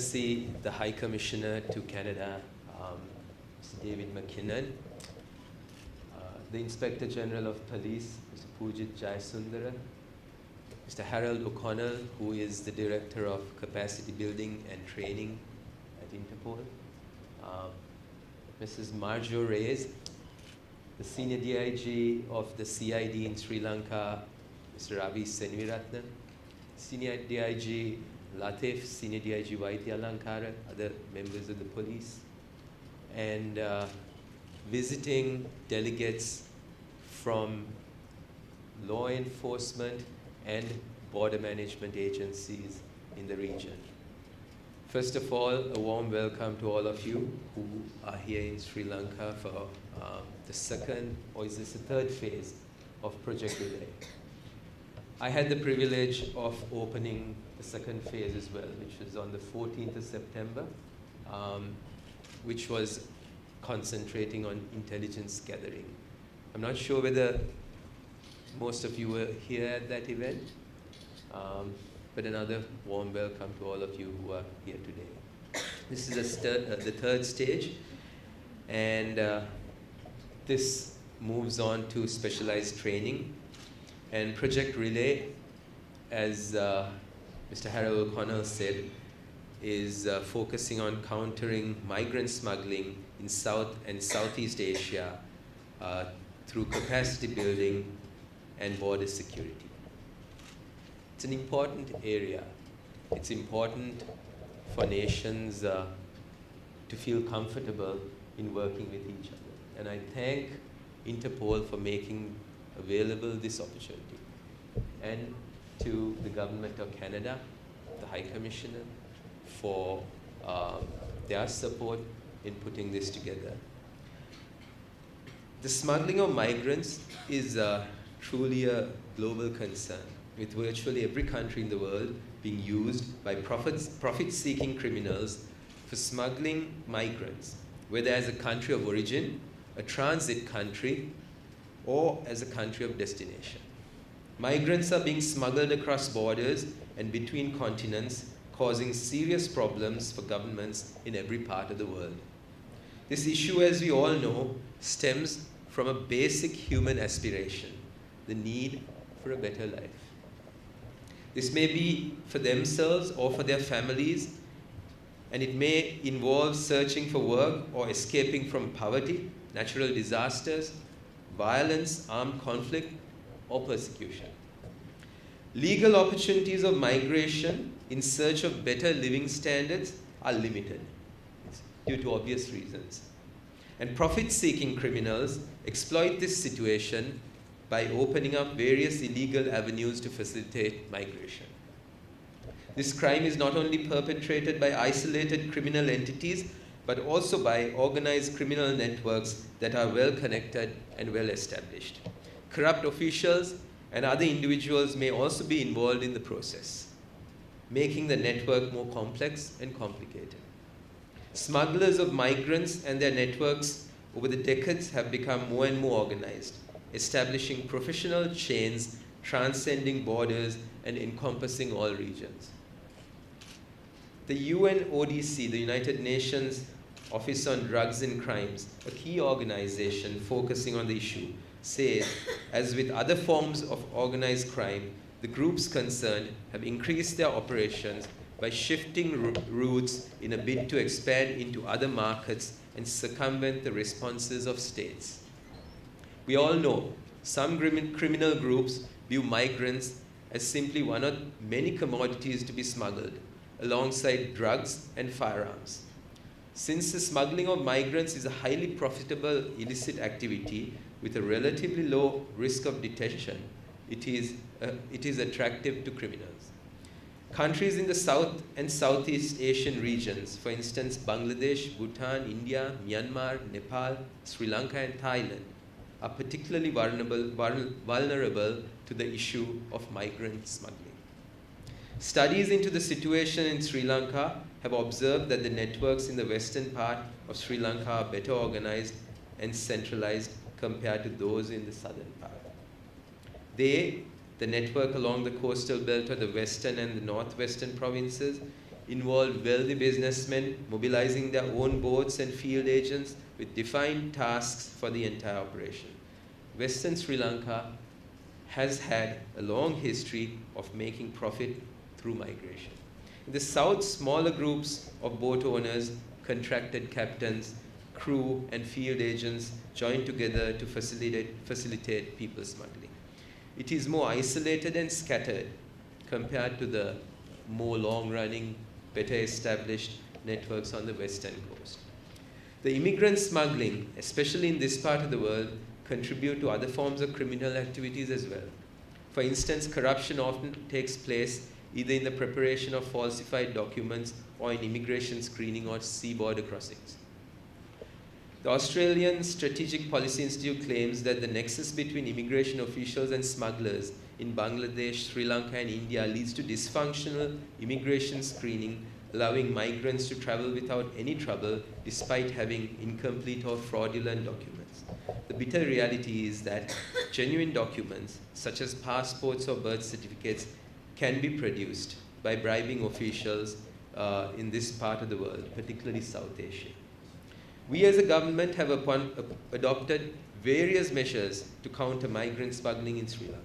See the High Commissioner to Canada, Mr. David McKinnon, the Inspector General of Police, Mr. Pujit Jayasundara, Mr. Harold O'Connell, who is the Director of Capacity Building and Training at Interpol, Mrs. Marjo Reyes, the Senior DIG of the CID in Sri Lanka, Mr. Ravi Senviratnam, Senior DIG Latif, Senior DIG Vaidya Alankara, other members of the police, and visiting delegates from law enforcement and border management agencies in the region. First of all, a warm welcome to all of you who are here in Sri Lanka for the second, or is this the third phase of Project Relay. I had the privilege of opening the second phase as well, which was on the 14th of September, which was concentrating on intelligence gathering. I'm not sure whether most of you were here at that event, but another warm welcome to all of you who are here today. This is the third stage, and this moves on to specialized training. And Project Relay, as Mr. Harold O'Connell said, is focusing on countering migrant smuggling in South and Southeast Asia through capacity building and border security. It's an important area. It's important for nations to feel comfortable in working with each other. And I thank Interpol for making available this opportunity, and to the Government of Canada, the High Commissioner, for their support in putting this together. The smuggling of migrants is truly a global concern, with virtually every country in the world being used by profit-seeking criminals for smuggling migrants, whether as a country of origin, a transit country, or as a country of destination. Migrants are being smuggled across borders and between continents, causing serious problems for governments in every part of the world. This issue, as we all know, stems from a basic human aspiration, the need for a better life. This may be for themselves or for their families, and it may involve searching for work or escaping from poverty, natural disasters, violence, armed conflict, or persecution. Legal opportunities of migration in search of better living standards are limited due to obvious reasons. And profit-seeking criminals exploit this situation by opening up various illegal avenues to facilitate migration. This crime is not only perpetrated by isolated criminal entities, but also by organized criminal networks that are well connected and well established. Corrupt officials and other individuals may also be involved in the process, making the network more complex and complicated. Smugglers of migrants and their networks over the decades have become more and more organized, establishing professional chains transcending borders and encompassing all regions. The UNODC, the United Nations Office on Drugs and Crimes, a key organization focusing on the issue, says, as with other forms of organized crime, the groups concerned have increased their operations by shifting routes in a bid to expand into other markets and circumvent the responses of states. We all know some criminal groups view migrants as simply one of many commodities to be smuggled, alongside drugs and firearms. Since the smuggling of migrants is a highly profitable illicit activity with a relatively low risk of detection, it is attractive to criminals. Countries in the South and Southeast Asian regions, for instance Bangladesh, Bhutan, India, Myanmar, Nepal, Sri Lanka, and Thailand, are particularly vulnerable to the issue of migrant smuggling. Studies into the situation in Sri Lanka have observed that the networks in the western part of Sri Lanka are better organized and centralized compared to those in the southern part. The network along the coastal belt of the western and the northwestern provinces, involved wealthy businessmen mobilizing their own boats and field agents with defined tasks for the entire operation. Western Sri Lanka has had a long history of making profit through migration. In the south, smaller groups of boat owners, contracted captains, crew, and field agents joined together to facilitate people smuggling. It is more isolated and scattered compared to the more long-running, better established networks on the western coast. The immigrant smuggling, especially in this part of the world, contribute to other forms of criminal activities as well. For instance, corruption often takes place either in the preparation of falsified documents or in immigration screening or sea border crossings. The Australian Strategic Policy Institute claims that the nexus between immigration officials and smugglers in Bangladesh, Sri Lanka, and India leads to dysfunctional immigration screening, allowing migrants to travel without any trouble despite having incomplete or fraudulent documents. The bitter reality is that genuine documents, such as passports or birth certificates, can be produced by bribing officials in this part of the world, particularly South Asia. We as a government have adopted various measures to counter migrant smuggling in Sri Lanka.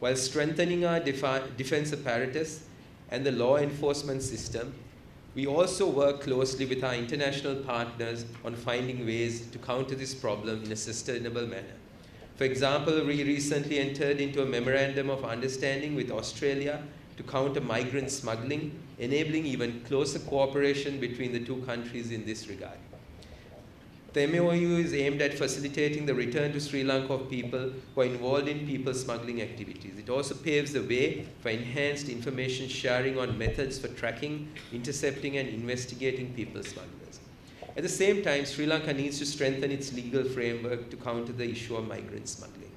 While strengthening our defense apparatus and the law enforcement system, we also work closely with our international partners on finding ways to counter this problem in a sustainable manner. For example, we recently entered into a memorandum of understanding with Australia to counter migrant smuggling, enabling even closer cooperation between the two countries in this regard. The MOU is aimed at facilitating the return to Sri Lanka of people who are involved in people smuggling activities. It also paves the way for enhanced information sharing on methods for tracking, intercepting, and investigating people smugglers. At the same time, Sri Lanka needs to strengthen its legal framework to counter the issue of migrant smuggling.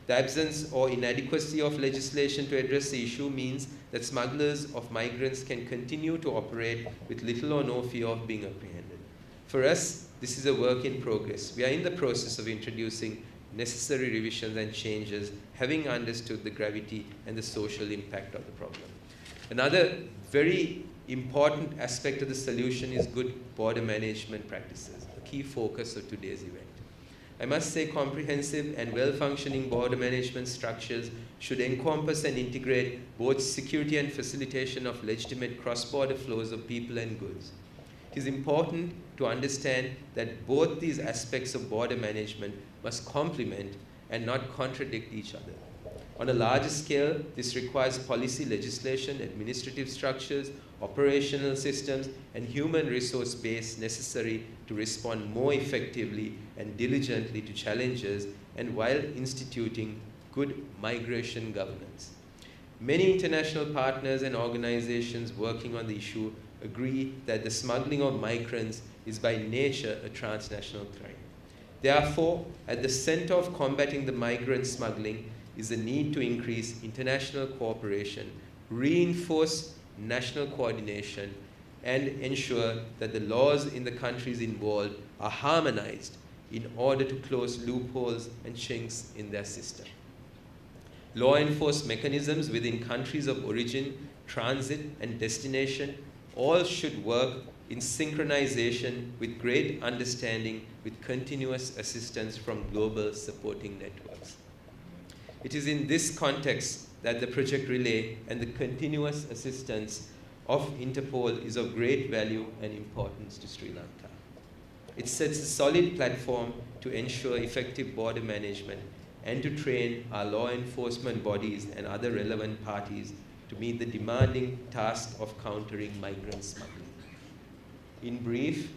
The absence or inadequacy of legislation to address the issue means that smugglers of migrants can continue to operate with little or no fear of being apprehended. For us, this is a work in progress. We are in the process of introducing necessary revisions and changes, having understood the gravity and the social impact of the problem. Another very important aspect of the solution is good border management practices, a key focus of today's event. I must say comprehensive and well-functioning border management structures should encompass and integrate both security and facilitation of legitimate cross-border flows of people and goods. It is important to understand that both these aspects of border management must complement and not contradict each other. On a larger scale, this requires policy legislation, administrative structures, operational systems, and human resource base necessary to respond more effectively and diligently to challenges, and while instituting good migration governance. Many international partners and organizations working on the issue agree that the smuggling of migrants is by nature a transnational crime. Therefore, at the center of combating the migrant smuggling is the need to increase international cooperation, reinforce national coordination, and ensure that the laws in the countries involved are harmonized in order to close loopholes and chinks in their system. Law enforcement mechanisms within countries of origin, transit, and destination all should work in synchronization with great understanding with continuous assistance from global supporting networks. It is in this context that the Project Relay and the continuous assistance of Interpol is of great value and importance to Sri Lanka. It sets a solid platform to ensure effective border management and to train our law enforcement bodies and other relevant parties to meet the demanding task of countering migrant smuggling. In brief,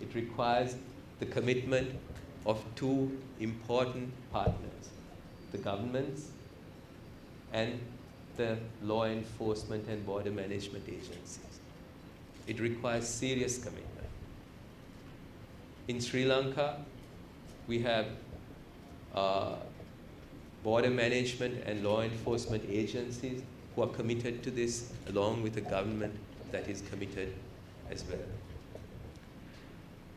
it requires the commitment of two important partners, the governments and the law enforcement and border management agencies. It requires serious commitment. In Sri Lanka, we have border management and law enforcement agencies who are committed to this, along with a government that is committed as well.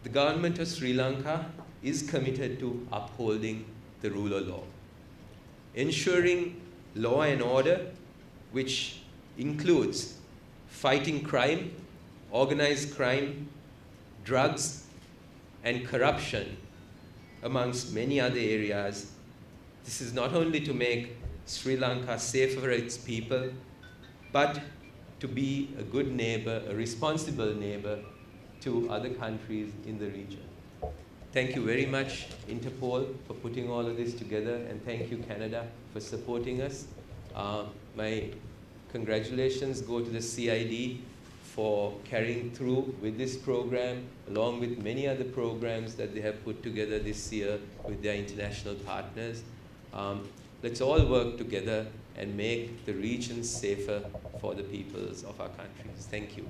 The government of Sri Lanka is committed to upholding the rule of law, ensuring law and order, which includes fighting crime, organized crime, drugs, and corruption, amongst many other areas. This is not only to make Sri Lanka safer for its people, but to be a good neighbor, a responsible neighbor to other countries in the region. Thank you very much, Interpol, for putting all of this together, and thank you, Canada, for supporting us. My congratulations go to the CID for carrying through with this program, along with many other programs that they have put together this year with their international partners. Let's all work together and make the region safer for the peoples of our countries. Thank you.